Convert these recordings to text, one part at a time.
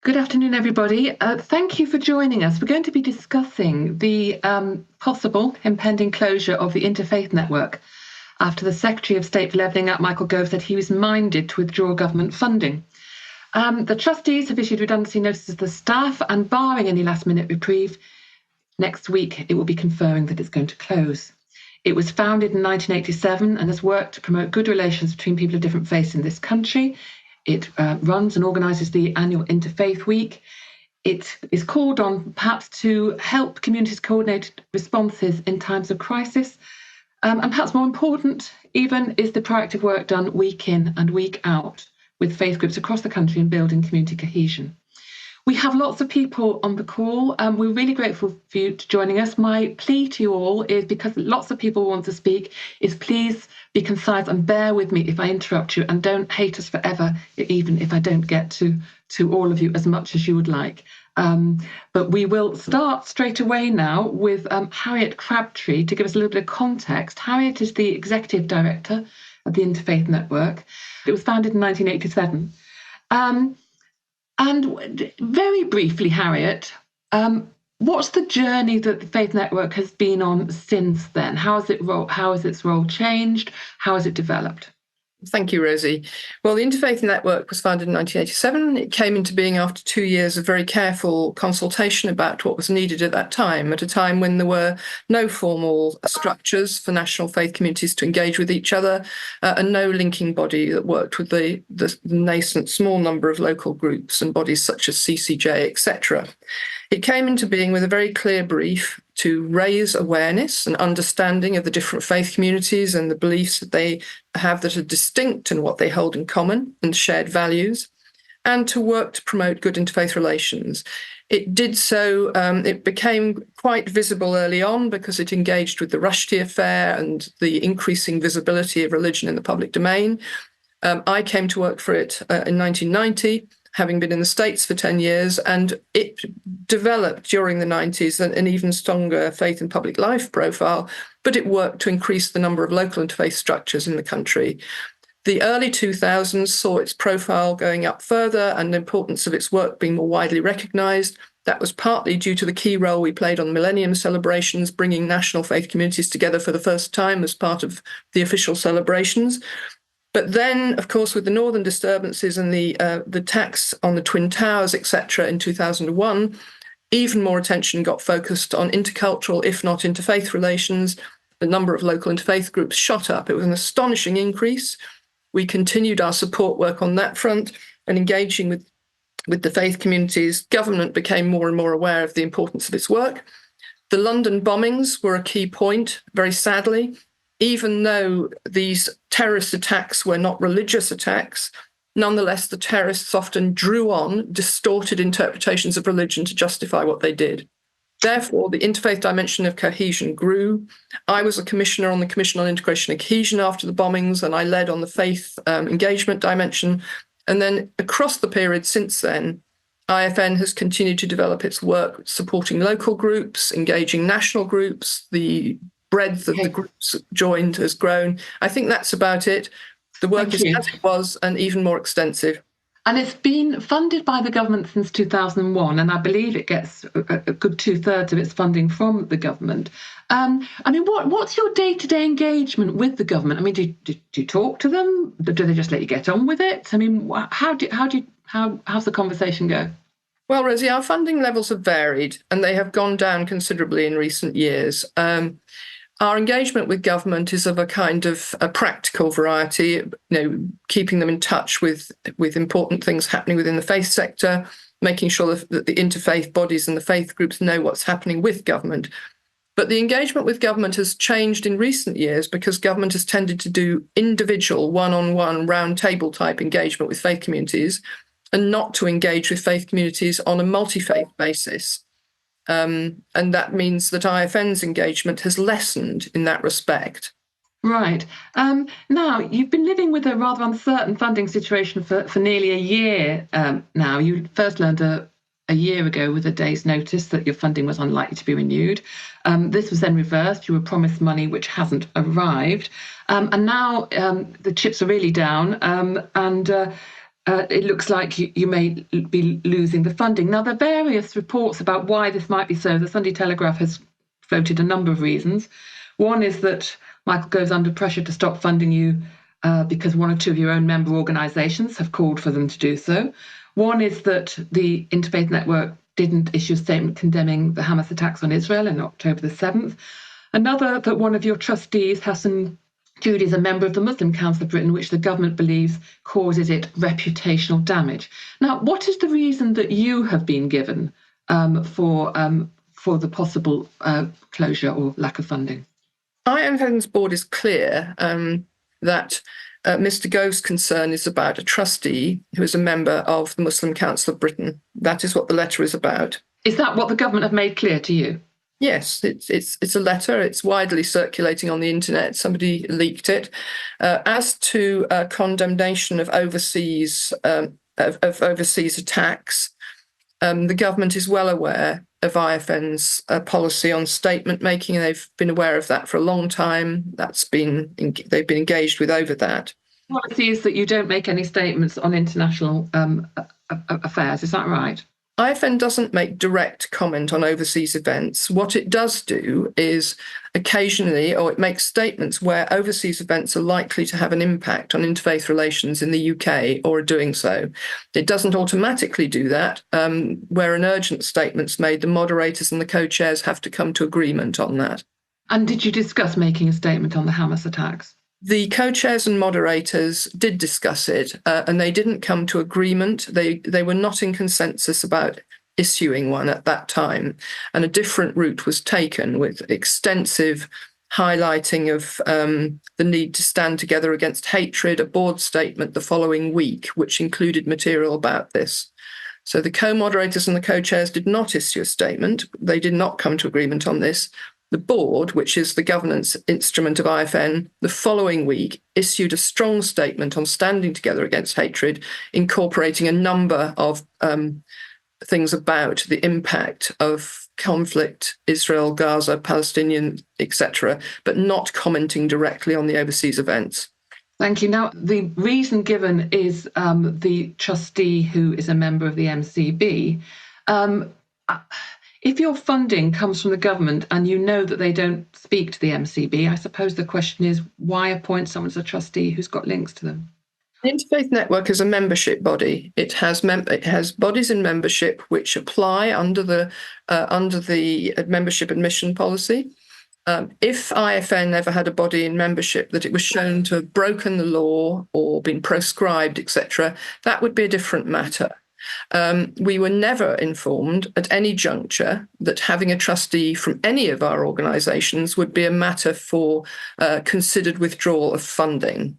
Good afternoon, everybody. Thank you for joining us. We're going to be discussing the possible impending closure of the Interfaith Network after the Secretary of State for Levelling Up, Michael Gove, said he was minded to withdraw government funding. The trustees have issued redundancy notices to the staff, and barring any last-minute reprieve, next week it will be confirming that it's going to close. It was founded in 1987 and has worked to promote good relations between people of different faiths in this country. It runs and organises the annual Interfaith Week. It is called on perhaps to help communities coordinate responses in times of crisis. And perhaps more important even is the proactive work done week in and week out with faith groups across the country in building community cohesion. We have lots of people on the call. We're really grateful for you joining us. My plea to you all is, because lots of people want to speak, is please be concise and bear with me if I interrupt you, and don't hate us forever, even if I don't get to all of you as much as you would like. But we will start straight away now with Harriet Crabtree to give us a little bit of context. Harriet is the Executive Director of the Interfaith Network. It was founded in 1987. And very briefly, Harriet, what's the journey that the Faith Network has been on since then? How has its role changed? How has it developed? Thank you, Rosie. Well, the Interfaith Network was founded in 1987. It came into being after 2 years of very careful consultation about what was needed at that time, at a time when there were no formal structures for national faith communities to engage with each other, and no linking body that worked with the nascent small number of local groups and bodies such as CCJ, etc. It came into being with a very clear brief to raise awareness and understanding of the different faith communities and the beliefs that they have that are distinct and what they hold in common and shared values, and to work to promote good interfaith relations. It did so, it became quite visible early on because it engaged with the Rushdie affair and the increasing visibility of religion in the public domain. I came to work for it in 1990, having been in the States for 10 years, and it developed during the 90s an even stronger faith and public life profile, but it worked to increase the number of local interfaith structures in the country. The early 2000s saw its profile going up further and the importance of its work being more widely recognised. That was partly due to the key role we played on the Millennium celebrations, bringing national faith communities together for the first time as part of the official celebrations. But then, of course, with the northern disturbances and the attacks on the Twin Towers, etc., in 2001, even more attention got focused on intercultural, if not interfaith relations. The number of local interfaith groups shot up. It was an astonishing increase. We continued our support work on that front and engaging with the faith communities. Government became more and more aware of the importance of its work. The London bombings were a key point, very sadly. Even though these terrorist attacks were not religious attacks, nonetheless, the terrorists often drew on distorted interpretations of religion to justify what they did. Therefore, the interfaith dimension of cohesion grew. I was a commissioner on the Commission on Integration and Cohesion after the bombings, and I led on the faith engagement dimension. And then across the period since then, IFN has continued to develop its work supporting local groups, engaging national groups. The breadth of the groups joined has grown. I think that's about it. The work is as it was and even more extensive. And it's been funded by the government since 2001, and I believe it gets a good 2/3 of its funding from the government. What's your day-to-day engagement with the government? I mean, do you talk to them? Do they just let you get on with it? I mean, how's the conversation go? Well, Rosie, our funding levels have varied, and they have gone down considerably in recent years. Our engagement with government is of a kind of a practical variety, keeping them in touch with important things happening within the faith sector, making sure that the interfaith bodies and the faith groups know what's happening with government. But the engagement with government has changed in recent years because government has tended to do individual, one-on-one, round-table type engagement with faith communities and not to engage with faith communities on a multi-faith basis. And that means that IFN's engagement has lessened in that respect. Right. Now, you've been living with a rather uncertain funding situation for nearly a year now. You first learned a year ago with a day's notice that your funding was unlikely to be renewed. This was then reversed. You were promised money which hasn't arrived. And now the chips are really down. it looks like you may be losing the funding. Now, there are various reports about why this might be so. The Sunday Telegraph has floated a number of reasons. One is that Michael Gove's under pressure to stop funding you because one or two of your own member organisations have called for them to do so. One is that the Interfaith Network didn't issue a statement condemning the Hamas attacks on Israel on October the 7th. Another, that one of your trustees, Hassan Judy, is a member of the Muslim Council of Britain, which the government believes causes it reputational damage. Now, what is the reason that you have been given for the possible closure or lack of funding? IFN's board is clear that Mr. Gove's concern is about a trustee who is a member of the Muslim Council of Britain. That is what the letter is about. Is that what the government have made clear to you? Yes, it's a letter. It's widely circulating on the internet. Somebody leaked it. As to condemnation of overseas attacks, the government is well aware of IFN's policy on statement making. They've been aware of that for a long time. They've been engaged with over that. The policy is that you don't make any statements on international affairs. Is that right? IFN doesn't make direct comment on overseas events. What it does do is occasionally, or it makes statements where overseas events are likely to have an impact on interfaith relations in the UK or are doing so. It doesn't automatically do that. Where an urgent statement's made, the moderators and the co-chairs have to come to agreement on that. And did you discuss making a statement on the Hamas attacks? The co-chairs and moderators did discuss it, and they didn't come to agreement. They were not in consensus about issuing one at that time, and a different route was taken with extensive highlighting of the need to stand together against hatred, a board statement the following week, which included material about this. So the co-moderators and the co-chairs did not issue a statement. They did not come to agreement on this. The board, which is the governance instrument of IFN, the following week issued a strong statement on standing together against hatred, incorporating a number of things about the impact of conflict, Israel, Gaza, Palestinian, etc., but not commenting directly on the overseas events. Thank you. Now, the reason given is the trustee who is a member of the MCB. If your funding comes from the government and you know that they don't speak to the MCB, I suppose the question is, why appoint someone as a trustee who's got links to them? The Interfaith Network is a membership body. It has bodies in membership which apply under the membership admission policy. If IFN ever had a body in membership that it was shown to have broken the law or been proscribed, etc., that would be a different matter. We were never informed at any juncture that having a trustee from any of our organisations would be a matter for considered withdrawal of funding.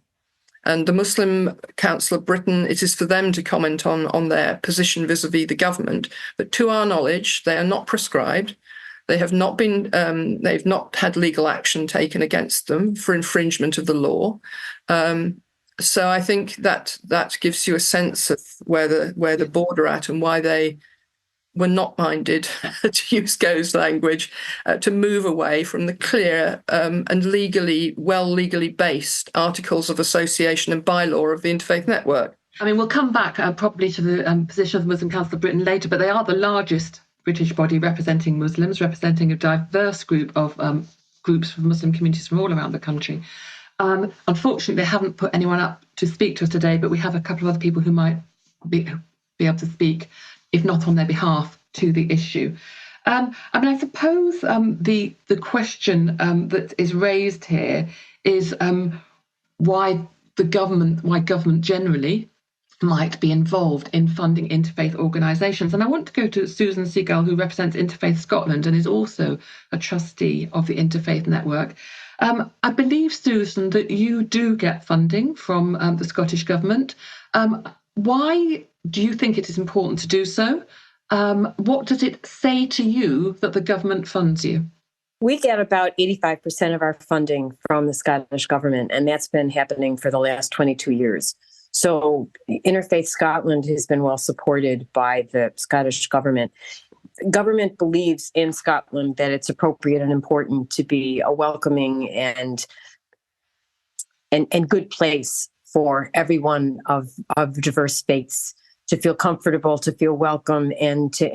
And the Muslim Council of Britain, it is for them to comment on their position vis-a-vis the government. But to our knowledge, they are not prescribed. They have not been. They've not had legal action taken against them for infringement of the law. So I think that gives you a sense of where the board are at and why they were not minded, to use Gove's language, to move away from the clear and legally based articles of association and bylaw of the Interfaith Network. I mean, we'll come back probably to the position of the Muslim Council of Britain later, but they are the largest British body representing Muslims, representing a diverse group of groups from Muslim communities from all around the country. Unfortunately, they haven't put anyone up to speak to us today, but we have a couple of other people who might be able to speak, if not on their behalf, to the issue. I suppose the question that is raised here is why government generally might be involved in funding interfaith organisations. And I want to go to Susan Seagull, who represents Interfaith Scotland and is also a trustee of the Interfaith Network. I believe, Susan, that you do get funding from the Scottish Government. Why do you think it is important to do so? What does it say to you that the government funds you? We get about 85% of our funding from the Scottish Government, and that's been happening for the last 22 years. So Interfaith Scotland has been well supported by the Scottish Government. Government believes in Scotland that it's appropriate and important to be a welcoming and good place for everyone of diverse faiths to feel comfortable, to feel welcome, and to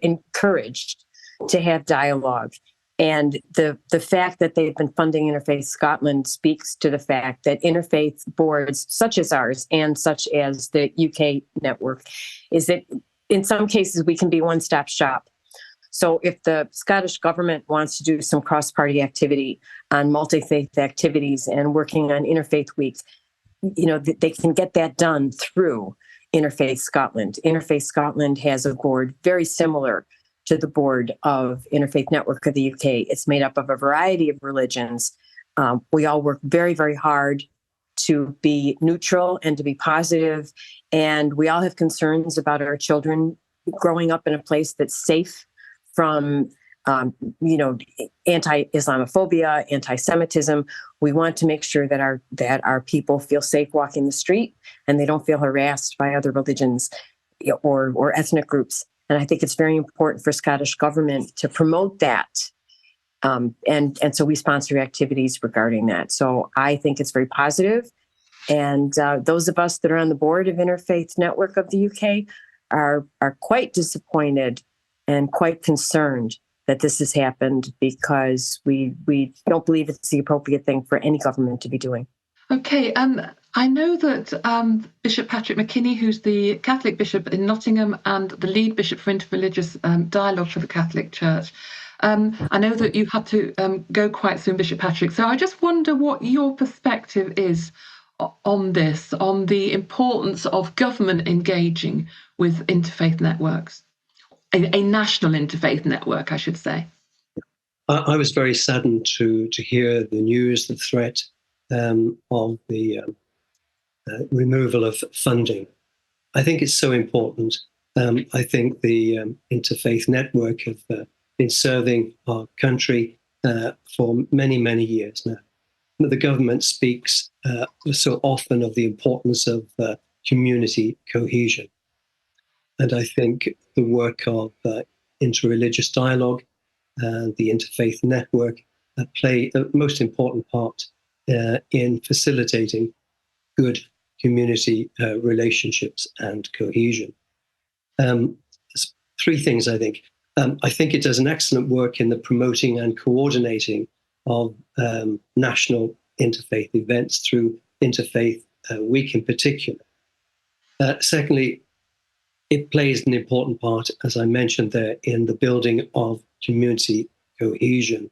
encouraged to have dialogue. And the fact that they've been funding Interfaith Scotland speaks to the fact that interfaith boards such as ours and such as the UK network is that in some cases we can be one-stop shop. So if the Scottish government wants to do some cross-party activity on multi-faith activities and working on interfaith weeks, they can get that done through Interfaith Scotland. Interfaith Scotland has a board very similar to the board of Interfaith Network of the UK. It's made up of a variety of religions. We all work very, very hard to be neutral and to be positive. And we all have concerns about our children growing up in a place that's safe from, anti-Islamophobia, anti-Semitism. We want to make sure that our people feel safe walking the street and they don't feel harassed by other religions or ethnic groups. And I think it's very important for Scottish government to promote that. And so we sponsor activities regarding that. So I think it's very positive. And those of us that are on the board of Interfaith Network of the UK are quite disappointed and quite concerned that this has happened, because we don't believe it's the appropriate thing for any government to be doing. Okay, I know that Bishop Patrick McKinney, who's the Catholic bishop in Nottingham and the lead bishop for interreligious dialogue for the Catholic Church, I know that you had to go quite soon, Bishop Patrick. So I just wonder what your perspective is on this, on the importance of government engaging with interfaith networks, a national interfaith network, I should say. I was very saddened to hear the news, the threat of the removal of funding. I think it's so important. I think the interfaith network have been serving our country for many, many years now. The government speaks so often of the importance of community cohesion. And I think the work of interreligious dialogue and the interfaith network play the most important part in facilitating good community relationships and cohesion. Three things, I think. I think it does an excellent work in the promoting and coordinating of national interfaith events through Interfaith Week in particular. Secondly, it plays an important part, as I mentioned there, in the building of community cohesion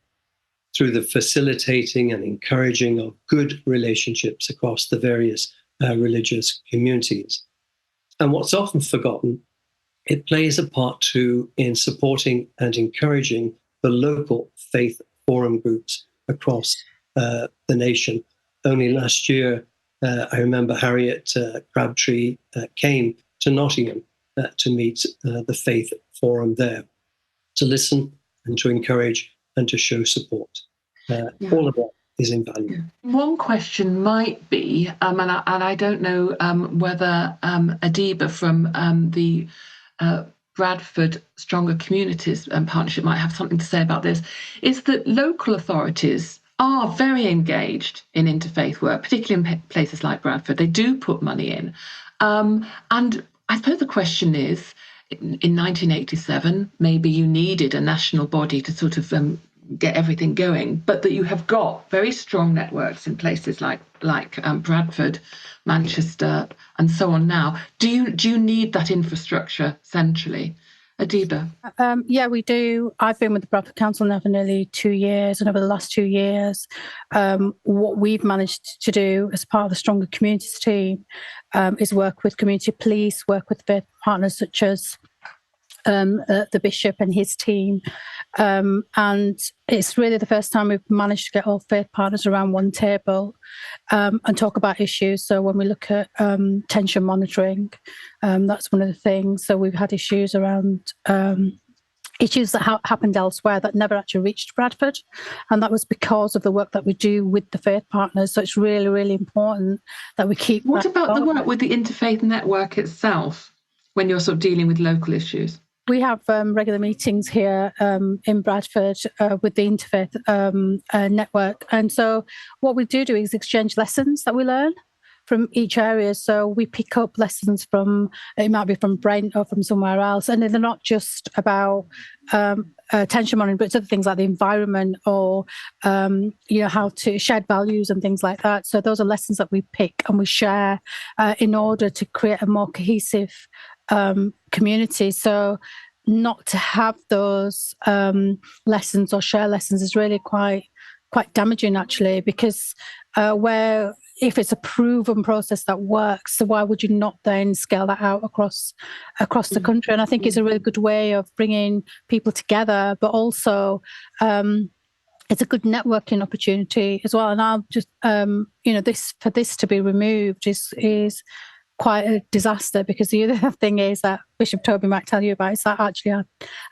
through the facilitating and encouraging of good relationships across the various religious communities. And what's often forgotten, it plays a part too in supporting and encouraging the local faith forum groups across the nation. Only last year, I remember Harriet Crabtree came to Nottingham to meet the faith forum there, to listen and to encourage and to show support. All of that is invaluable. One question might be, and I don't know whether Adiba from the Bradford Stronger Communities Partnership might have something to say about this, is that local authorities are very engaged in interfaith work, particularly in places like Bradford. They do put money in. And I suppose the question is, in 1987, maybe you needed a national body to sort of get everything going, but that you have got very strong networks in places like Bradford, Manchester, and so on now. Do you need that infrastructure centrally? Adiba? Yeah, we do. I've been with the Bradford Council now for nearly 2 years, and over the last 2 years, what we've managed to do as part of the Stronger Communities team is work with community police, work with faith partners such as the bishop and his team. And it's really the first time we've managed to get all faith partners around one table and talk about issues. So when we look at tension monitoring, that's one of the things. So we've had issues around issues that happened elsewhere that never actually reached Bradford. And that was because of the work that we do with the faith partners. So it's really, really important that we keep. What about the work with the interfaith network itself when you're sort of dealing with local issues? We have regular meetings here in Bradford with the Interfaith Network. And so what we do is exchange lessons that we learn each area. So we pick up lessons from, it might be from Brent or from somewhere else, and they're not just about attention monitoring, but it's other things like the environment or how to shared values and things like that. So those are lessons that we pick and we share in order to create a more cohesive community. So not to have those lessons or share lessons is really quite damaging, actually, because if it's a proven process that works, so why would you not then scale that out across the country? And I think it's a really good way of bringing people together, but also it's a good networking opportunity as well. And I'll just, this to be removed is quite a disaster, because the other thing is that Bishop Toby might tell you about is that actually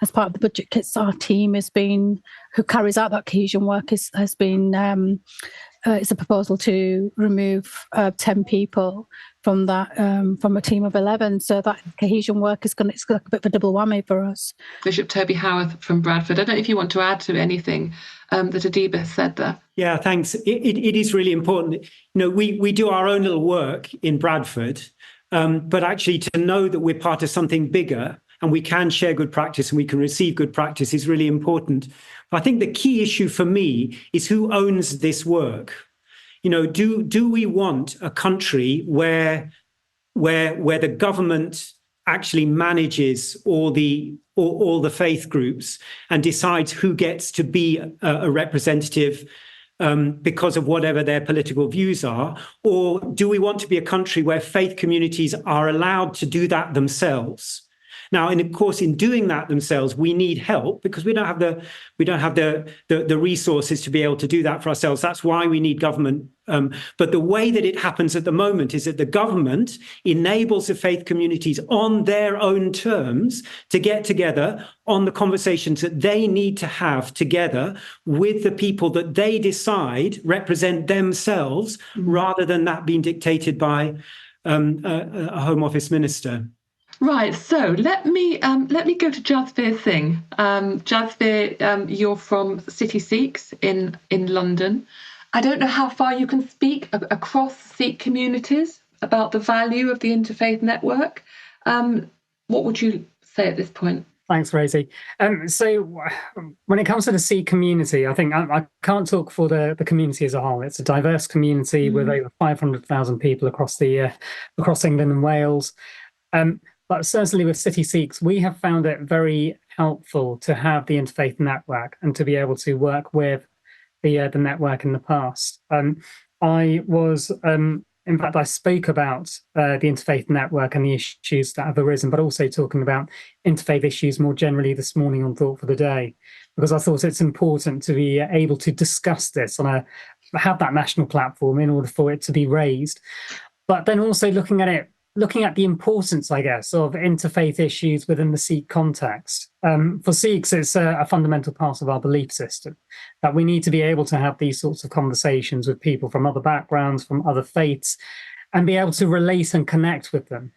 as part of the budget kits, our team who carries out that cohesion work has been it's a proposal to remove 10 people from that from a team of 11. So that cohesion work it's like a bit of a double whammy for us. Bishop Toby Howarth from Bradford. I don't know if you want to add to anything that Adiba said there. Yeah, thanks. It is really important. We do our own little work in Bradford, but actually to know that we're part of something bigger and we can share good practice and we can receive good practice is really important. But I think the key issue for me is who owns this work. Do we want a country where the government actually manages all the faith groups and decides who gets to be a representative because of whatever their political views are? Or do we want to be a country where faith communities are allowed to do that themselves? Now, and of course, in doing that themselves, we need help because we don't have the resources to be able to do that for ourselves. That's why we need government. But the way that it happens at the moment is that the government enables the faith communities on their own terms to get together on the conversations that they need to have together with the people that they decide represent themselves, rather than that being dictated by a Home Office minister. Right, so let me go to Jasveer Singh. Jasveer, you're from City Sikhs in London. I don't know how far you can speak across Sikh communities about the value of the interfaith network. What would you say at this point? Thanks, Rosie. So when it comes to the Sikh community, I think I can't talk for the community as a whole. It's a diverse community with over 500,000 people across England and Wales. But certainly with City Sikhs, we have found it very helpful to have the interfaith network and to be able to work with the network in the past. I spoke about the interfaith network and the issues that have arisen, but also talking about interfaith issues more generally this morning on Thought for the Day, because I thought it's important to be able to discuss this have that national platform in order for it to be raised. But then also looking at the importance, I guess, of interfaith issues within the Sikh context. For Sikhs, it's a fundamental part of our belief system that we need to be able to have these sorts of conversations with people from other backgrounds, from other faiths, and be able to relate and connect with them.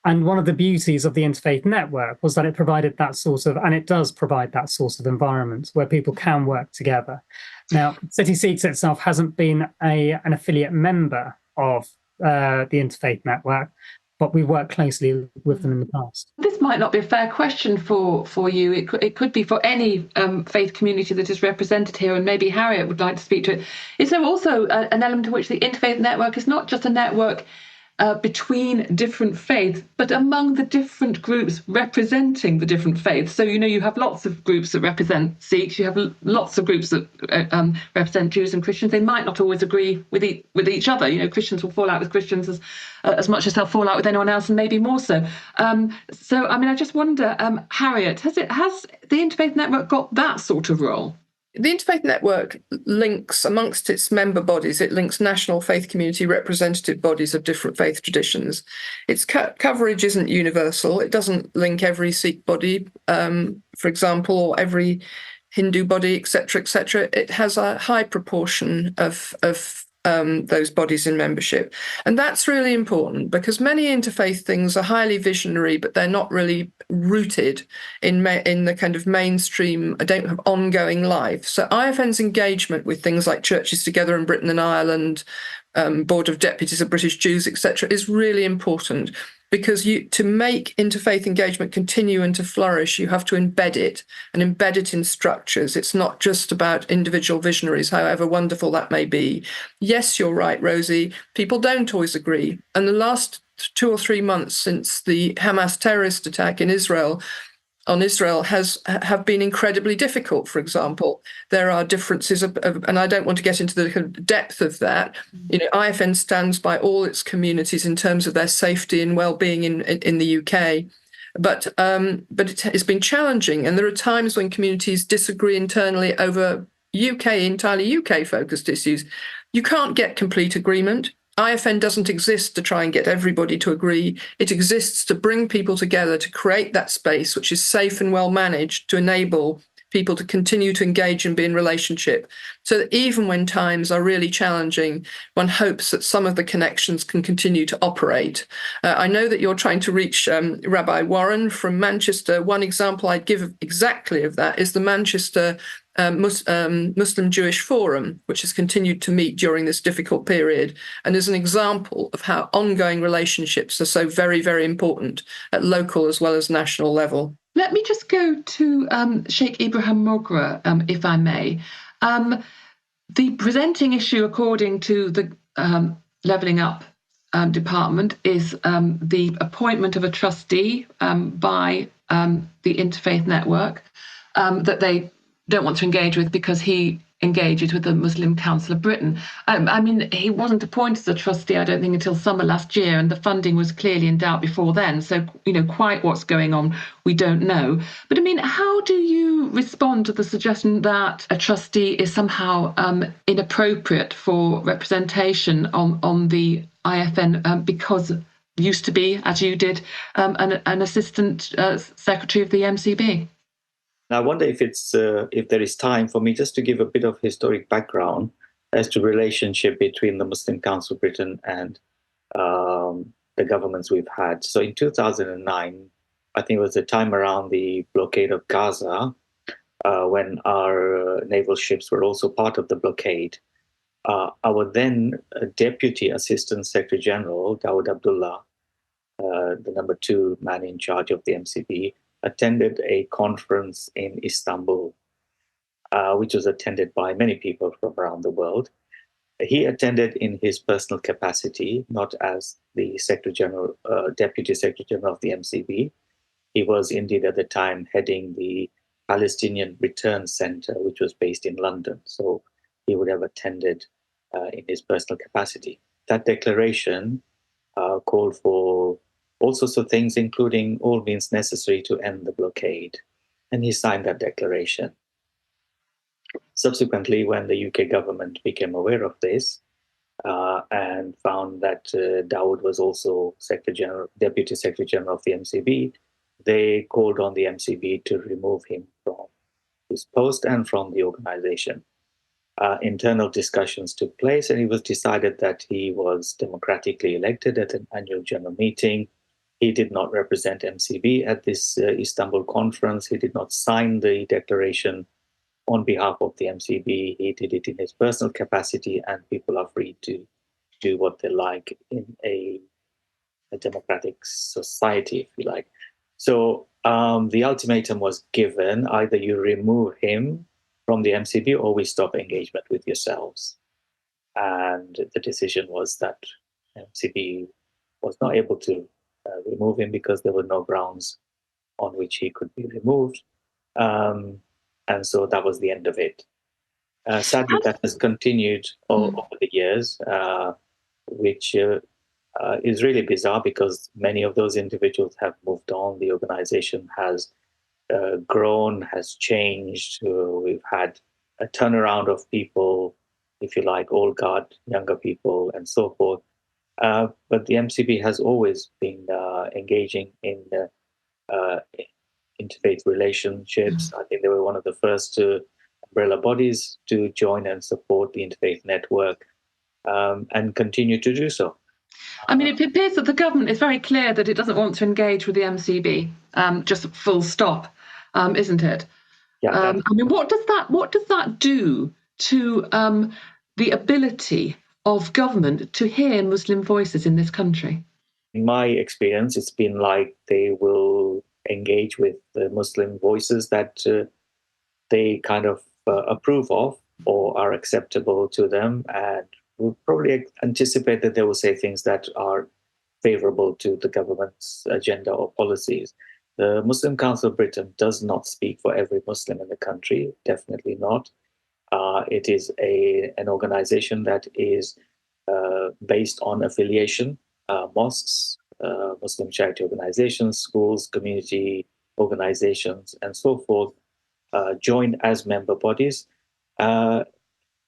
And one of the beauties of the interfaith network was that it provided that sort of, and it does provide that sort of environment where people can work together. Now, City Sikhs itself hasn't been an affiliate member of the interfaith network, but we worked closely with them in the past. This might not be a fair question for you. It could be for any faith community that is represented here, and maybe Harriet would like to speak to it. Is there also an element in which the interfaith network is not just a network between different faiths, but among the different groups representing the different faiths? So, you have lots of groups that represent Sikhs, you have lots of groups that represent Jews and Christians. They might not always agree with each other. Christians will fall out with Christians as much as they'll fall out with anyone else, and maybe more so. I just wonder, Harriet, has the Interfaith Network got that sort of role? The Interfaith Network links amongst its member bodies, it links national faith community representative bodies of different faith traditions. Its coverage isn't universal. It doesn't link every Sikh body, for example, or every Hindu body, etc., etc. It has a high proportion of those bodies in membership. And that's really important because many interfaith things are highly visionary, but they're not really rooted in the kind of mainstream, don't have ongoing life. So IFN's engagement with things like Churches Together in Britain and Ireland, Board of Deputies of British Jews, etc., is really important because to make interfaith engagement continue and to flourish, you have to embed it and embed it in structures. It's not just about individual visionaries, however wonderful that may be. Yes, you're right, Rosie. People don't always agree. And the last 2 or 3 months since the Hamas terrorist attack in Israel have been incredibly difficult. For example, there are differences and I don't want to get into the depth of that. IFN stands by all its communities in terms of their safety and well-being in the UK, but it's been challenging, and there are times when communities disagree internally over entirely UK-focused issues. You can't get complete agreement. IFN doesn't exist to try and get everybody to agree. It exists to bring people together, to create that space which is safe and well managed, to enable people to continue to engage and be in relationship. So that even when times are really challenging, one hopes that some of the connections can continue to operate. I know that you're trying to reach Rabbi Warren from Manchester. One example I'd give exactly of that is the Manchester Muslim Jewish Forum, which has continued to meet during this difficult period, and is an example of how ongoing relationships are so very, very important at local as well as national level. Let me just go to Shaykh Ibrahim Mogra, if I may. The presenting issue, according to the Levelling Up department, is the appointment of a trustee by the Interfaith Network that they don't want to engage with because he engages with the Muslim Council of Britain. I mean, he wasn't appointed as a trustee, I don't think, until summer last year, and the funding was clearly in doubt before then. So, quite what's going on, we don't know. But I mean, how do you respond to the suggestion that a trustee is somehow inappropriate for representation on the IFN because used to be, as you did, an assistant secretary of the MCB? Now, I wonder if there is time for me just to give a bit of historic background as to relationship between the Muslim Council of Britain and the governments we've had. So in 2009, I think it was the time around the blockade of Gaza, when our naval ships were also part of the blockade. Our then Deputy Assistant Secretary General, Dawood Abdullah, the number 2 man in charge of the MCB, attended a conference in Istanbul, which was attended by many people from around the world. He attended in his personal capacity, not as the Deputy Secretary General of the MCB. He was indeed at the time heading the Palestinian Return Center, which was based in London. So he would have attended in his personal capacity. That declaration called for all sorts of things, including all means necessary to end the blockade. And he signed that declaration. Subsequently, when the UK government became aware of this and found that Dawood was also Deputy Secretary General of the MCB, they called on the MCB to remove him from his post and from the organization. Internal discussions took place, and it was decided that he was democratically elected at an annual general meeting. He did not represent MCB at this Istanbul conference. He did not sign the declaration on behalf of the MCB. He did it in his personal capacity, and people are free to do what they like in a democratic society, if you like. So the ultimatum was given: either you remove him from the MCB or we stop engagement with yourselves. And the decision was that MCB was not able to remove him because there were no grounds on which he could be removed. And so that was the end of it. Sadly, that has continued over the years, which is really bizarre because many of those individuals have moved on. The organization has grown, has changed. We've had a turnaround of people, if you like, old guard, younger people, and so forth. But the MCB has always been engaging in interfaith relationships. I think they were one of the first umbrella bodies to join and support the Interfaith Network. and continue to do so. I mean, it appears that the government is very clear that it doesn't want to engage with the MCB, just full stop, isn't it? Yeah. I mean, what does that do to the ability of government to hear Muslim voices in this country? In my experience, it's been like they will engage with the Muslim voices that they kind of approve of or are acceptable to them, and we'll probably anticipate that they will say things that are favorable to the government's agenda or policies. The Muslim Council of Britain does not speak for every Muslim in the country, definitely not. It is an organization that is based on affiliation, mosques, Muslim charity organizations, schools, community organizations, and so forth, join as member bodies.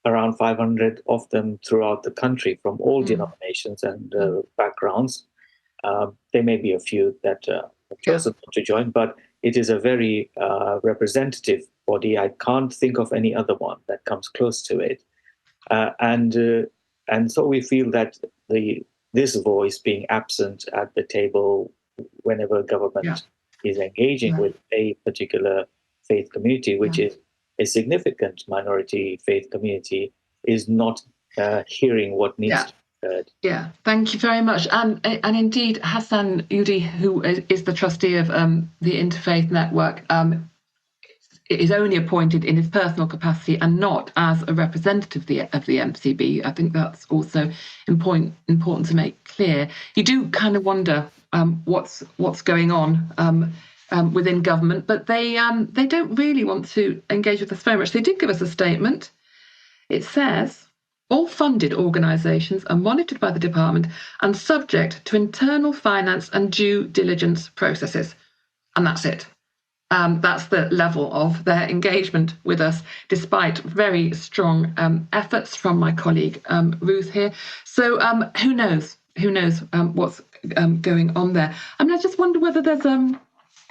Around 500 of them throughout the country from all denominations and backgrounds. There may be a few that have chosen not to join, but it is a very representative body. I can't think of any other one that comes close to it. And so we feel that this voice being absent at the table whenever government is engaging with a particular faith community, which is a significant minority faith community, is not hearing what needs to be heard. Yeah, thank you very much. And indeed, Hassan Udi, who is the trustee of the Interfaith Network, is only appointed in his personal capacity and not as a representative of the MCB. I think that's also important to make clear. You do kind of wonder what's going on within government, but they don't really want to engage with us very much. They did give us a statement. It says, all funded organisations are monitored by the department and subject to internal finance and due diligence processes. And that's it. That's the level of their engagement with us, despite very strong efforts from my colleague Ruth here. So who knows what's going on there. I mean, I just wonder whether there's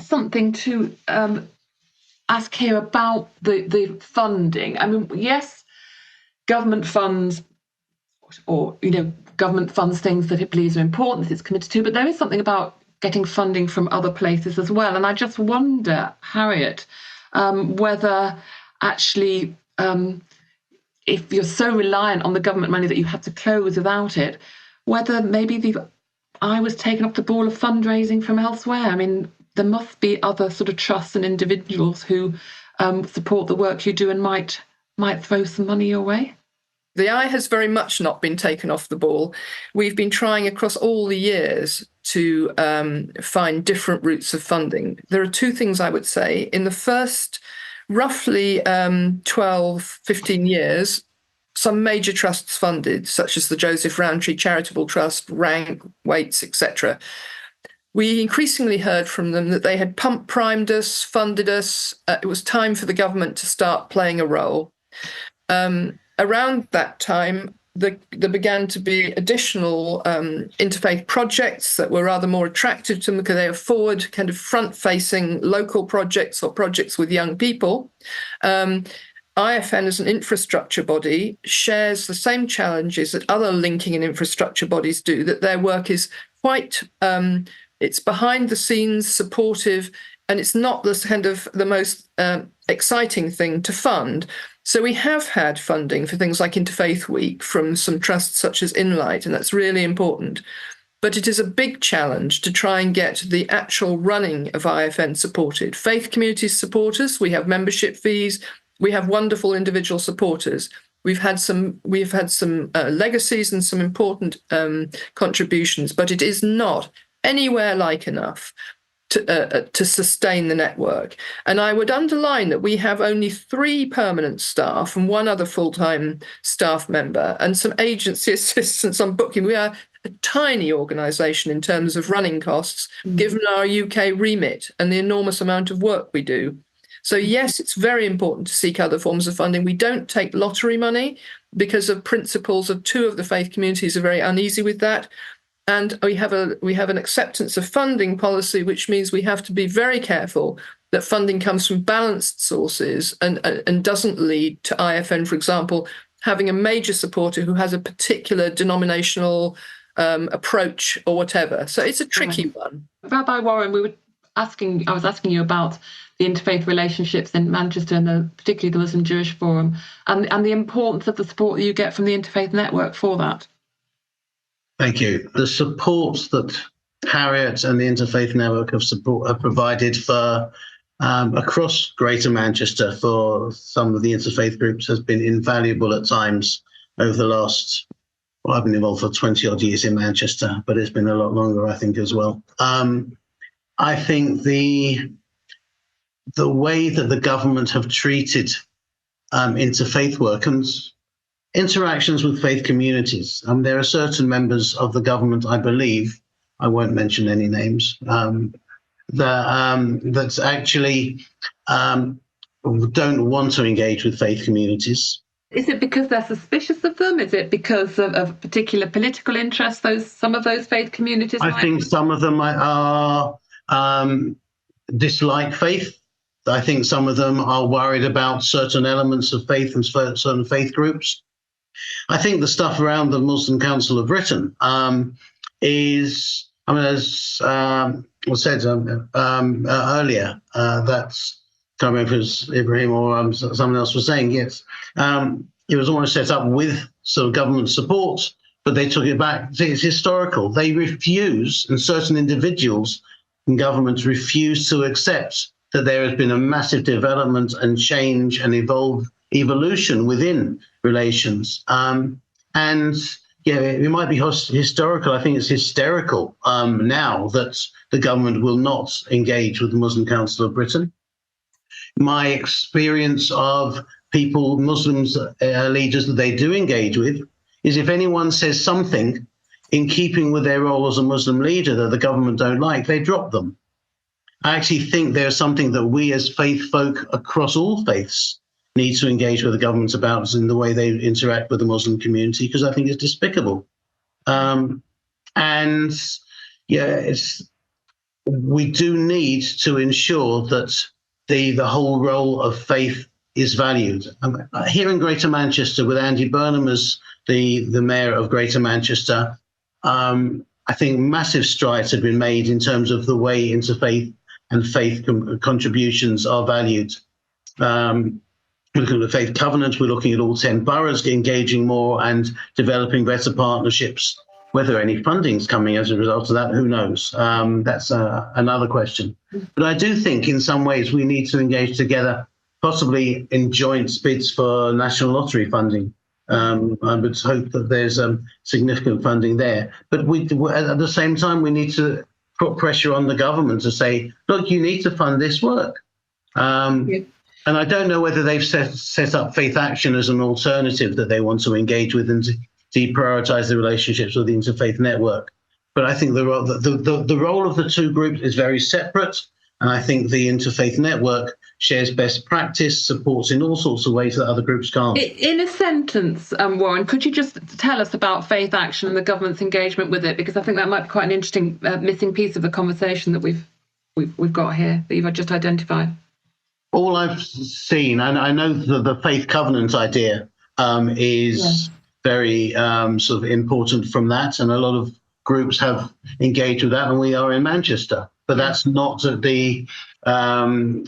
something to ask here about the funding. I mean, yes, government funds, or government funds things that it believes are important, that it's committed to, but there is something about getting funding from other places as well. And I just wonder, Harriet, whether actually, if you're so reliant on the government money that you have to close without it, whether maybe the eye was taken off the ball of fundraising from elsewhere. I mean, there must be other sort of trusts and individuals who support the work you do and might throw some money your way. The eye has very much not been taken off the ball. We've been trying across all the years to find different routes of funding. There are two things I would say. In the first roughly 12, 15 years, some major trusts funded, such as the Joseph Rowntree Charitable Trust, Rank, Waits, etc. We increasingly heard from them that they had primed us, funded us. It was time for the government to start playing a role. Around that time, there began to be additional interfaith projects that were rather more attractive to them because they were forward, kind of front-facing local projects or projects with young people. IFN as an infrastructure body shares the same challenges that other linking and infrastructure bodies do, that their work is quite, it's behind the scenes, supportive, and it's not the kind of the most exciting thing to fund. So we have had funding for things like Interfaith Week from some trusts such as Inlight, and that's really important. But it is a big challenge to try and get the actual running of IFN supported. Faith communities support us. We have membership fees. We have wonderful individual supporters. We've had some legacies and some important contributions, but it is not anywhere like enough to sustain the network. And I would underline that we have only 3 permanent staff and 1 other full-time staff member and some agency assistants on booking. We are a tiny organisation in terms of running costs, given our UK remit and the enormous amount of work we do. So yes, it's very important to seek other forms of funding. We don't take lottery money because of principles of 2 of the faith communities are very uneasy with that. And we have an acceptance of funding policy, which means we have to be very careful that funding comes from balanced sources and doesn't lead to IFN, for example, having a major supporter who has a particular denominational approach or whatever. So it's a tricky one. Rabbi Warren, I was asking you about the interfaith relationships in Manchester and particularly the Muslim Jewish Forum and the importance of the support that you get from the Interfaith Network for that. Thank you. The support that Harriet and the Interfaith Network have provided for across Greater Manchester for some of the interfaith groups has been invaluable at times over the last, well, I've been involved for 20 odd years in Manchester, but it's been a lot longer, I think, as well. I think the way that the government have treated interfaith work and interactions with faith communities, there are certain members of the government, I believe, I won't mention any names, that actually don't want to engage with faith communities. Is it because they're suspicious of them? Is it because of particular political interests some of those faith communities I think some of them are dislike faith. I think some of them are worried about certain elements of faith and certain faith groups. I think the stuff around the Muslim Council of Britain is, as was said earlier, that's, I can't remember if it was Ibrahim or someone else was saying, yes, it was almost set up with sort of government support, but they took it back. It's historical. They refuse, and certain individuals in government refuse to accept that there has been a massive development and change and evolution within relations. And yeah, it might be historical. I think it's hysterical now that the government will not engage with the Muslim Council of Britain. My experience of Muslims, leaders that they do engage with, is if anyone says something in keeping with their role as a Muslim leader that the government don't like, they drop them. I actually think there's something that we as faith folk across all faiths need to engage with the government about in the way they interact with the Muslim community, because I think it's despicable. And yeah, we do need to ensure that the whole role of faith is valued. Here in Greater Manchester, with Andy Burnham as the mayor of Greater Manchester, I think massive strides have been made in terms of the way interfaith and faith contributions are valued. We're looking at the Faith Covenant, we're looking at all 10 boroughs engaging more and developing better partnerships. Whether any funding's coming as a result of that, who knows? That's another question. But I do think in some ways we need to engage together, possibly in joint bids for national lottery funding. I would hope that there's significant funding there. But at the same time, we need to put pressure on the government to say, look, you need to fund this work. And I don't know whether they've set up Faith Action as an alternative that they want to engage with and deprioritize the relationships with the Interfaith Network. But I think the role of the two groups is very separate. And I think the Interfaith Network shares best practice, supports in all sorts of ways that other groups can't. In a sentence, Warren, could you just tell us about Faith Action and the government's engagement with it? Because I think that might be quite an interesting missing piece of the conversation that we've got here that you've just identified. All I've seen, and I know that the Faith Covenant idea is very sort of important from that, and a lot of groups have engaged with that, and we are in Manchester. But that's not the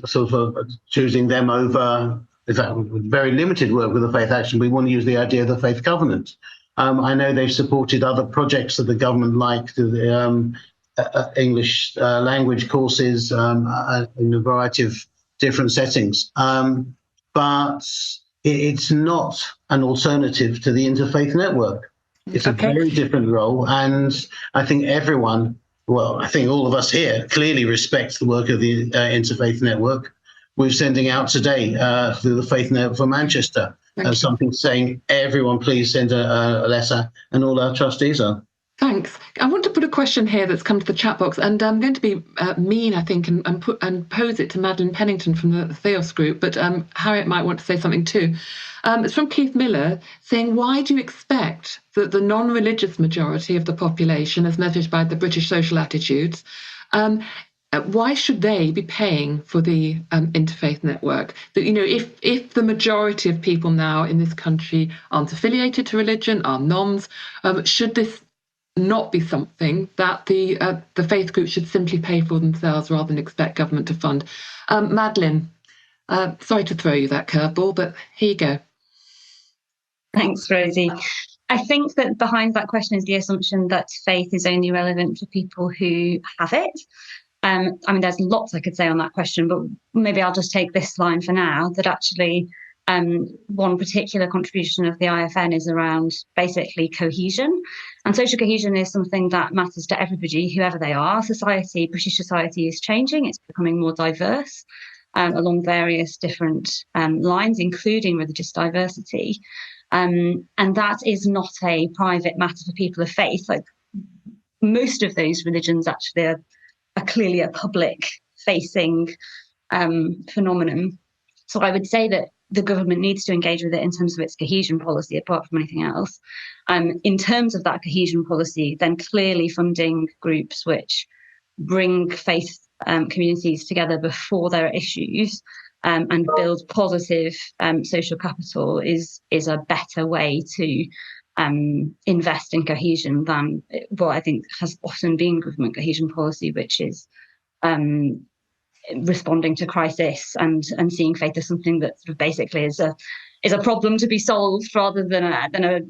sort of choosing them over, in fact, very limited work with the Faith Action. We want to use the idea of the Faith Covenant. I know they've supported other projects that the government like, the English language courses in a variety of different settings. But it's not an alternative to the Interfaith Network. It's a very different role. And I think everyone, well, I think all of us here clearly respect the work of the Interfaith Network. We're sending out today through the Faith Network for Manchester something saying, everyone please send a letter, and all our trustees are. Thanks. I want to put a question here that's come to the chat box, and I'm going to be mean, I think, and pose it to Madeleine Pennington from the Theos group, but Harriet might want to say something too. It's from Keith Miller saying, why do you expect that the non-religious majority of the population, as measured by the British social attitudes, why should they be paying for the interfaith network? That, you know, if the majority of people now in this country aren't affiliated to religion, are nons, should this not be something that the faith group should simply pay for themselves rather than expect government to fund? Madeline, sorry to throw you that curveball, but here you go. Thanks, Rosie. I think that behind that question is the assumption that faith is only relevant for people who have it. I mean, there's lots I could say on that question, but maybe I'll just take this line for now, that actually one particular contribution of the IFN is around basically cohesion. And social cohesion is something that matters to everybody, whoever they are. Society, British society is changing. It's becoming more diverse along various different lines, including religious diversity. And that is not a private matter for people of faith. Like, most of those religions actually are clearly a public-facing phenomenon. So I would say that the government needs to engage with it in terms of its cohesion policy, apart from anything else. In terms of that cohesion policy, then clearly funding groups which bring faith communities together before there are issues and build positive social capital is a better way to invest in cohesion than what I think has often been government cohesion policy, which is responding to crisis and seeing faith as something that sort of basically is a problem to be solved rather than a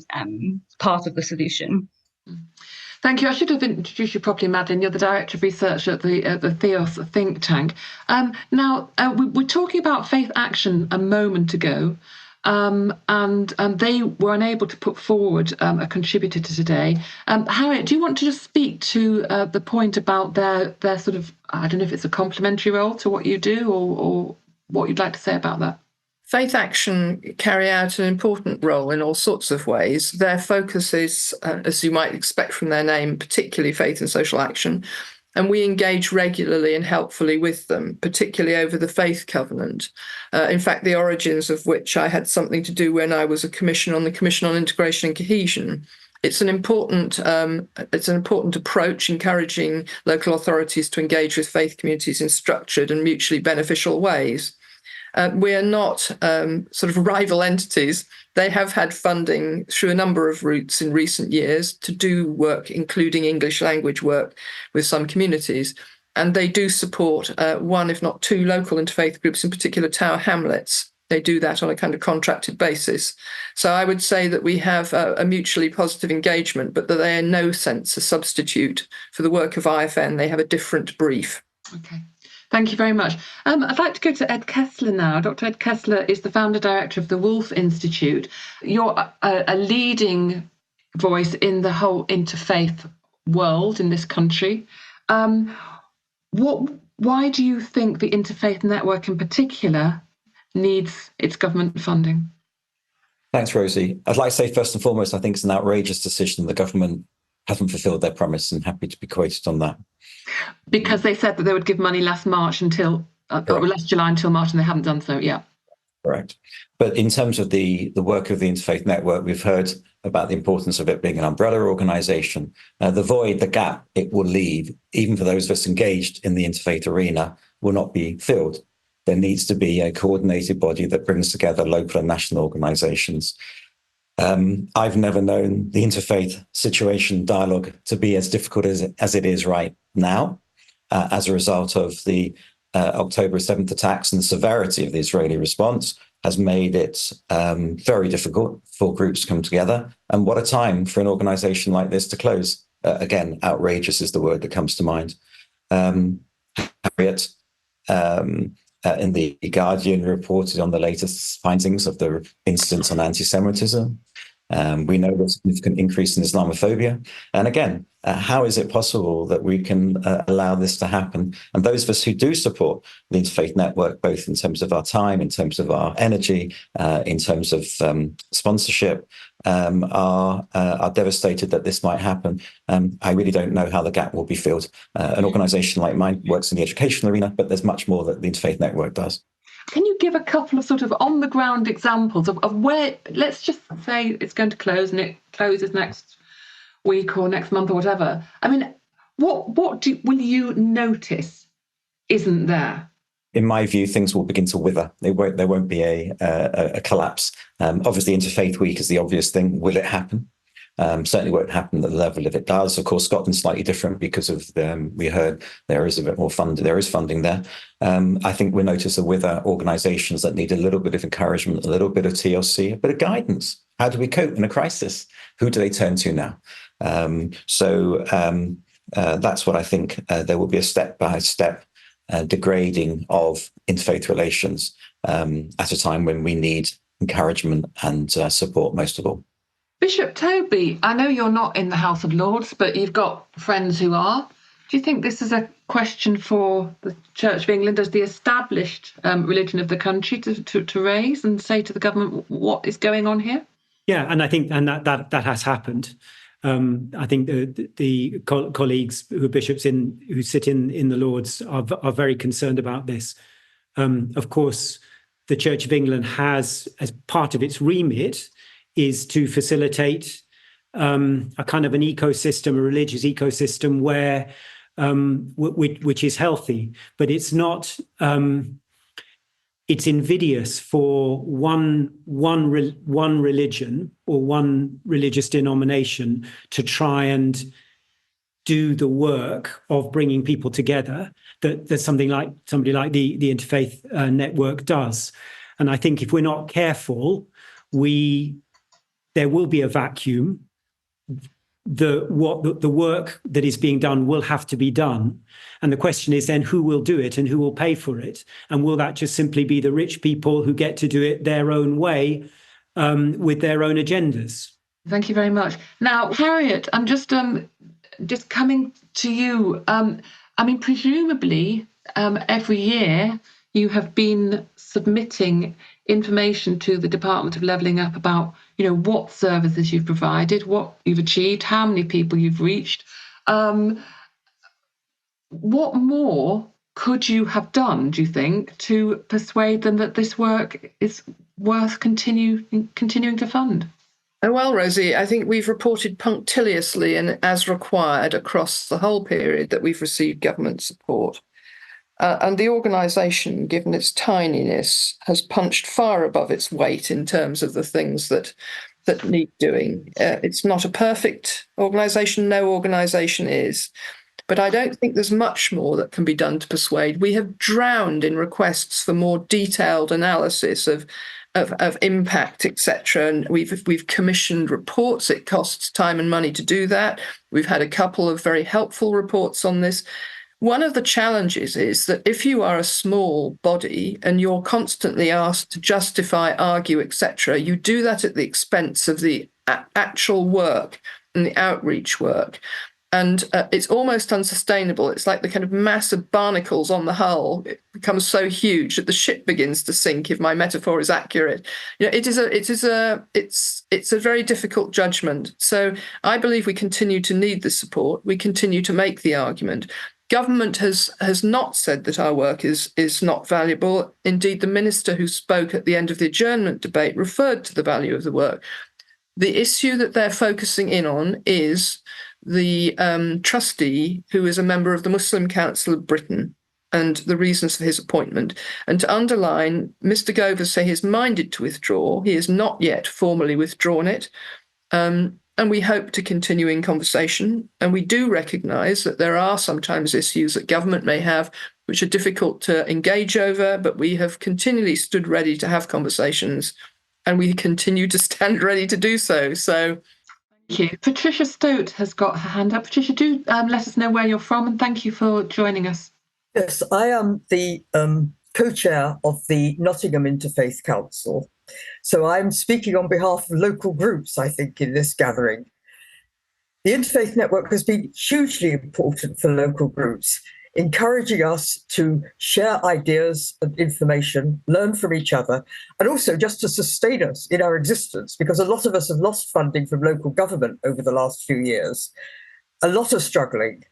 part of the solution. Thank you. I should have introduced you properly, Madeline. You're the Director of Research at the Theos think tank. Now, we were talking about Faith Action a moment ago, and they were unable to put forward a contributor to today. Harriet, do you want to just speak to the point about their sort of, I don't know if it's a complementary role to what you do, or what you'd like to say about that? Faith Action carry out an important role in all sorts of ways. Their focus is, as you might expect from their name, particularly faith and social action. And we engage regularly and helpfully with them, particularly over the Faith Covenant. In fact, the origins of which I had something to do when I was a commissioner on the Commission on Integration and Cohesion. It's an important approach, encouraging local authorities to engage with faith communities in structured and mutually beneficial ways. We are not sort of rival entities. They have had funding through a number of routes in recent years to do work, including English language work with some communities. And they do support one, if not two, local interfaith groups, in particular Tower Hamlets. They do that on a kind of contracted basis. So I would say that we have a mutually positive engagement, but that they are in no sense a substitute for the work of IFN. They have a different brief. Okay. Thank you very much. I'd like to go to Ed Kessler now. Dr. Ed Kessler is the founder director of the Woolf Institute. You're a leading voice in the whole interfaith world in this country. Why do you think the interfaith network in particular needs its government funding? Thanks, Rosie. I'd like to say first and foremost, I think it's an outrageous decision. The government haven't fulfilled their promise, and happy to be quoted on that. Because they said that they would give money last March until, or last July until March, and they haven't done so, yeah. Correct. But in terms of the work of the Interfaith Network, we've heard about the importance of it being an umbrella organisation. The void, the gap it will leave, even for those of us engaged in the interfaith arena, will not be filled. There needs to be a coordinated body that brings together local and national organisations. I've never known the interfaith situation dialogue to be as difficult as it is right now, as a result of the October 7th attacks, and the severity of the Israeli response has made it very difficult for groups to come together. And what a time for an organisation like this to close. Again, outrageous is the word that comes to mind. Harriet in the Guardian reported on the latest findings of the incidents on anti-Semitism. We know there's a significant increase in Islamophobia. And again, how is it possible that we can allow this to happen? And those of us who do support the Interfaith Network, both in terms of our time, in terms of our energy, in terms of sponsorship, are devastated that this might happen. I really don't know how the gap will be filled. An organisation like mine works in the education arena, but there's much more that the Interfaith Network does. Can you give a couple of sort of on-the-ground examples of where, let's just say it's going to close and it closes next week or next month or whatever. I mean, what will you notice isn't there? In my view, things will begin to wither. There won't be a collapse. Obviously, Interfaith Week is the obvious thing. Will it happen? Certainly won't happen at the level if it does. Of course, Scotland's slightly different because of we heard there is a bit more funding. There is funding there. I think we'll notice a wither organisations that need a little bit of encouragement, a little bit of TLC, a bit of guidance. How do we cope in a crisis? Who do they turn to now? That's what I think. There will be a step-by-step degrading of interfaith relations at a time when we need encouragement and support most of all. Bishop Toby, I know you're not in the House of Lords, but you've got friends who are. Do you think this is a question for the Church of England as the established religion of the country to raise and say to the government what is going on here? Yeah, and I think that has happened. I think the colleagues who are bishops who sit in the Lords are very concerned about this. Of course, the Church of England has, as part of its remit, is to facilitate a kind of an ecosystem, a religious ecosystem where which is healthy, but it's not. It's invidious for one religion or one religious denomination to try and do the work of bringing people together that somebody like the Interfaith Network does. And I think if we're not careful, there will be a vacuum. The work that is being done will have to be done. And the question is then who will do it and who will pay for it? And will that just simply be the rich people who get to do it their own way with their own agendas? Thank you very much. Now, Harriet, I'm just coming to you. Presumably every year you have been submitting information to the Department of Levelling Up about, what services you've provided, what you've achieved, how many people you've reached. What more could you have done, do you think, to persuade them that this work is worth continuing to fund? Well, Rosie, I think we've reported punctiliously and as required across the whole period that we've received government support. And the organisation, given its tininess, has punched far above its weight in terms of the things that need doing. It's not a perfect organisation. No organisation is. But I don't think there's much more that can be done to persuade. We have drowned in requests for more detailed analysis of impact, etc. And we've commissioned reports. It costs time and money to do that. We've had a couple of very helpful reports on this. One of the challenges is that if you are a small body and you're constantly asked to justify, argue, etc., you do that at the expense of the actual work and the outreach work. And it's almost unsustainable. It's like the kind of mass of barnacles on the hull. It becomes so huge that the ship begins to sink, if my metaphor is accurate. It's a very difficult judgment. So I believe we continue to need the support. We continue to make the argument. Government has not said that our work is not valuable. Indeed, the minister who spoke at the end of the adjournment debate referred to the value of the work. The issue that they're focusing in on is the trustee who is a member of the Muslim Council of Britain and the reasons for his appointment. And to underline, Mr. Gover say he's minded to withdraw. He has not yet formally withdrawn it. And we hope to continue in conversation. And we do recognise that there are sometimes issues that government may have which are difficult to engage over, but we have continually stood ready to have conversations and we continue to stand ready to do so. So thank you. Patricia Stote has got her hand up. Patricia, do let us know where you're from and thank you for joining us. Yes, I am the co-chair of the Nottingham Interfaith Council. So I'm speaking on behalf of local groups, I think, in this gathering. The Interfaith Network has been hugely important for local groups, encouraging us to share ideas and information, learn from each other, and also just to sustain us in our existence, because a lot of us have lost funding from local government over the last few years. A lot are struggling.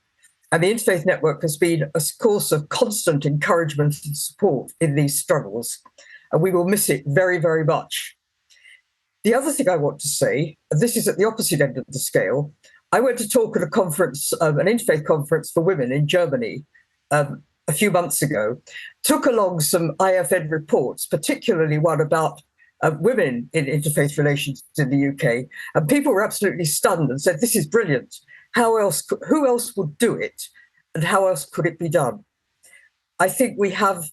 And the Interfaith Network has been a course of constant encouragement and support in these struggles. And we will miss it very, very much. The other thing I want to say, and this is at the opposite end of the scale, I went to talk at a conference, an interfaith conference for women in Germany a few months ago, took along some IFN reports, particularly one about women in interfaith relations in the UK, and people were absolutely stunned and said, "This is brilliant. Who else would do it, and how else could it be done?" I think we have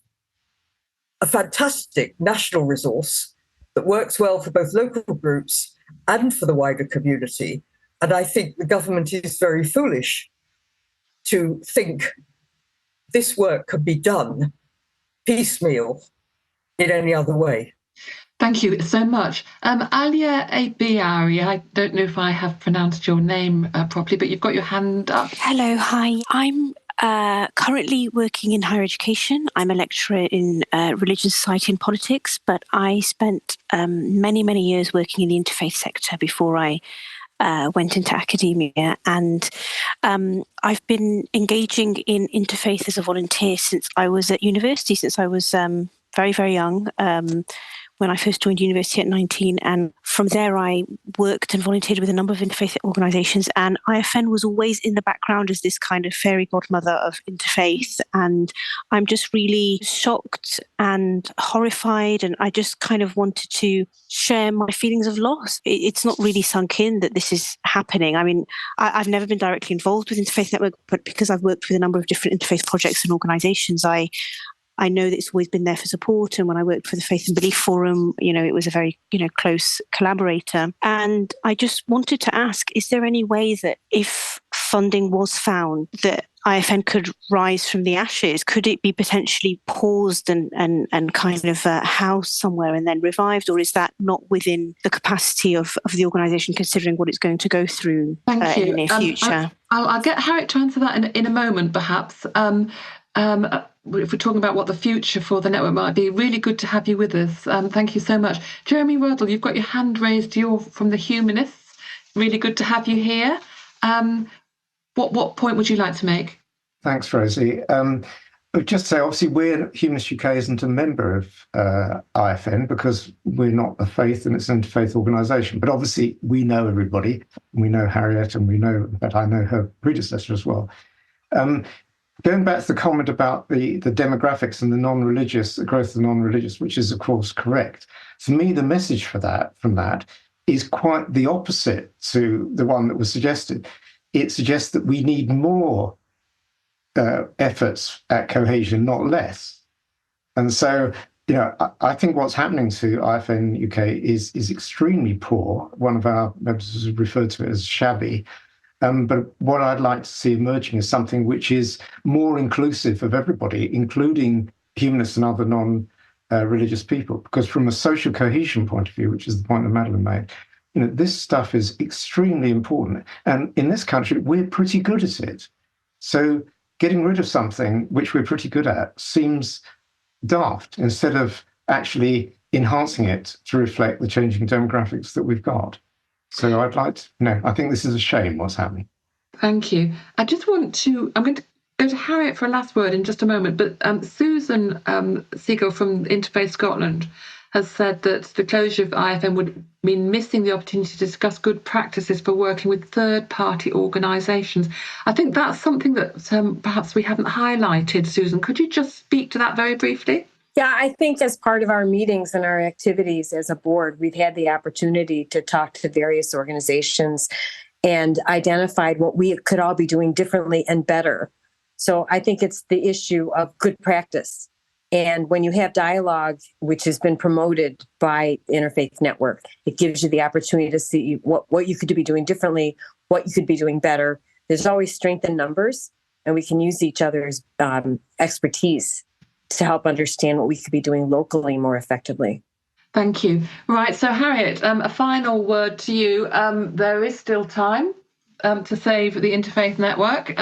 a fantastic national resource that works well for both local groups and for the wider community. And I think the government is very foolish to think this work can be done piecemeal in any other way. Thank you so much. Alia Abiari, I don't know if I have pronounced your name properly, but you've got your hand up. Hello, hi. I'm currently working in higher education. I'm a lecturer in religion, society and politics, but I spent many, many years working in the interfaith sector before I went into academia. And I've been engaging in interfaith as a volunteer since I was at university, since I was very, very young. When I first joined university at 19, and from there I worked and volunteered with a number of interfaith organisations, and IFN was always in the background as this kind of fairy godmother of interfaith, and I'm just really shocked and horrified, and I just kind of wanted to share my feelings of loss. It's not really sunk in that this is happening. I mean, I've never been directly involved with Interfaith Network, but because I've worked with a number of different interfaith projects and organisations, I know that it's always been there for support. And when I worked for the Faith and Belief Forum, it was a very, close collaborator. And I just wanted to ask, is there any way that if funding was found, that IFN could rise from the ashes? Could it be potentially paused and kind of housed somewhere and then revived? Or is that not within the capacity of the organisation, considering what it's going to go through in the near future? I'll get Harriet to answer that in a moment, perhaps. If we're talking about what the future for the network might be, really good to have you with us. Thank you so much. Jeremy Ruddle, you've got your hand raised. You're from the Humanists. Really good to have you here. What point would you like to make? Thanks, Rosie. Just say, obviously, Humanists UK isn't a member of IFN because we're not a faith and it's an interfaith organisation. But obviously, we know everybody. We know Harriet, and we know that I know her predecessor as well. Going back to the comment about the demographics and the non-religious, the growth of the non-religious, which is, of course, correct. For me, the message from that is quite the opposite to the one that was suggested. It suggests that we need more efforts at cohesion, not less. And so, I think what's happening to IFN UK is extremely poor. One of our members has referred to it as shabby. But what I'd like to see emerging is something which is more inclusive of everybody, including humanists and other non-religious people. Because from a social cohesion point of view, which is the point that Madeline made, this stuff is extremely important. And in this country, we're pretty good at it. So getting rid of something which we're pretty good at seems daft instead of actually enhancing it to reflect the changing demographics that we've got. So I think this is a shame what's happening. Thank you. I'm going to go to Harriet for a last word in just a moment, but Susan Siegel from Interfaith Scotland has said that the closure of IFN would mean missing the opportunity to discuss good practices for working with third-party organisations. I think that's something that perhaps we haven't highlighted, Susan. Could you just speak to that very briefly? Yeah, I think as part of our meetings and our activities as a board, we've had the opportunity to talk to various organizations and identified what we could all be doing differently and better. So I think it's the issue of good practice. And when you have dialogue, which has been promoted by Interfaith Network, it gives you the opportunity to see what you could be doing differently, what you could be doing better. There's always strength in numbers, and we can use each other's expertise to help understand what we could be doing locally more effectively. Thank you. Right, so Harriet, a final word to you. There is still time to save the Interfaith Network.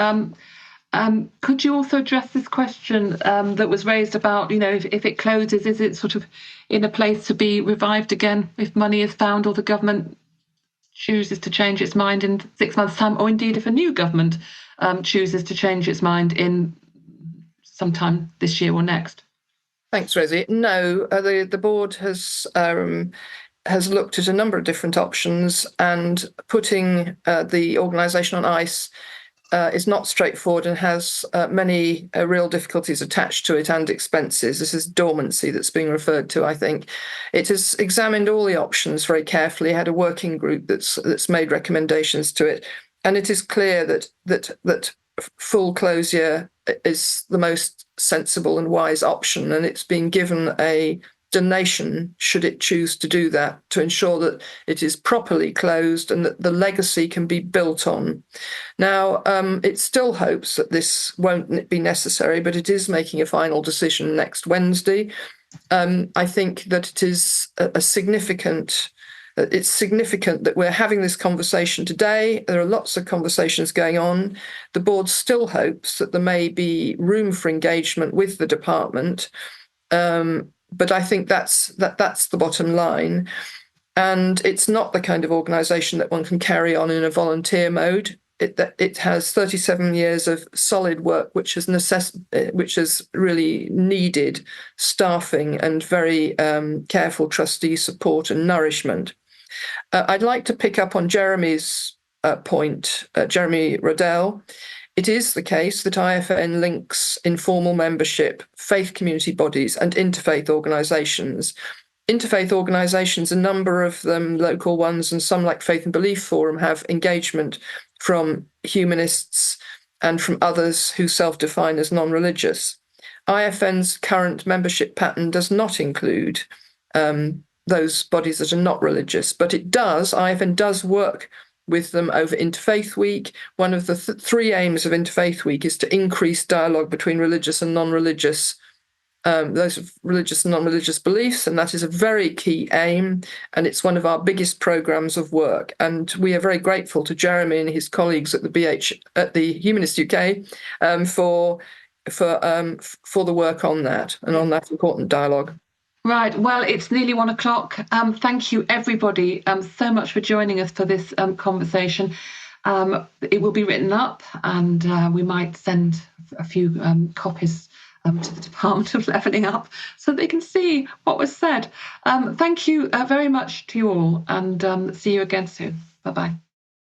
Could you also address this question that was raised about, if it closes, is it sort of in a place to be revived again if money is found or the government chooses to change its mind in 6 months' time, or indeed if a new government chooses to change its mind in sometime this year or next? Thanks, Rosie. No, the board has looked at a number of different options, and putting the organisation on ice is not straightforward and has many real difficulties attached to it and expenses. This is dormancy that's being referred to, I think. It has examined all the options very carefully, had a working group that's made recommendations to it, and it is clear that full closure is the most sensible and wise option, and it's been given a donation, should it choose to do that, to ensure that it is properly closed and that the legacy can be built on. Now, it still hopes that this won't be necessary, but it is making a final decision next Wednesday. I think that it is significant that we're having this conversation today. There are lots of conversations going on. The board still hopes that there may be room for engagement with the department. But I think that's the bottom line. And it's not the kind of organisation that one can carry on in a volunteer mode. It has 37 years of solid work, which has really needed staffing and very careful trustee support and nourishment. I'd like to pick up on Jeremy's point, Jeremy Riddell. It is the case that IFN links informal membership, faith community bodies, and interfaith organisations. Interfaith organisations, a number of them local ones and some like Faith and Belief Forum, have engagement from humanists and from others who self-define as non-religious. IFN's current membership pattern does not include those bodies that are not religious, but IFN does work with them over Interfaith Week. One of the three aims of Interfaith Week is to increase dialogue between religious and non-religious, those of religious and non-religious beliefs, and that is a very key aim, and it's one of our biggest programmes of work. And we are very grateful to Jeremy and his colleagues at the Humanist UK for the work on that and on that important dialogue. Right. Well, it's nearly 1 o'clock. Thank you, everybody, so much for joining us for this conversation. It will be written up, and we might send a few copies to the Department of Levelling Up so they can see what was said. Thank you very much to you all, and see you again soon. Bye-bye.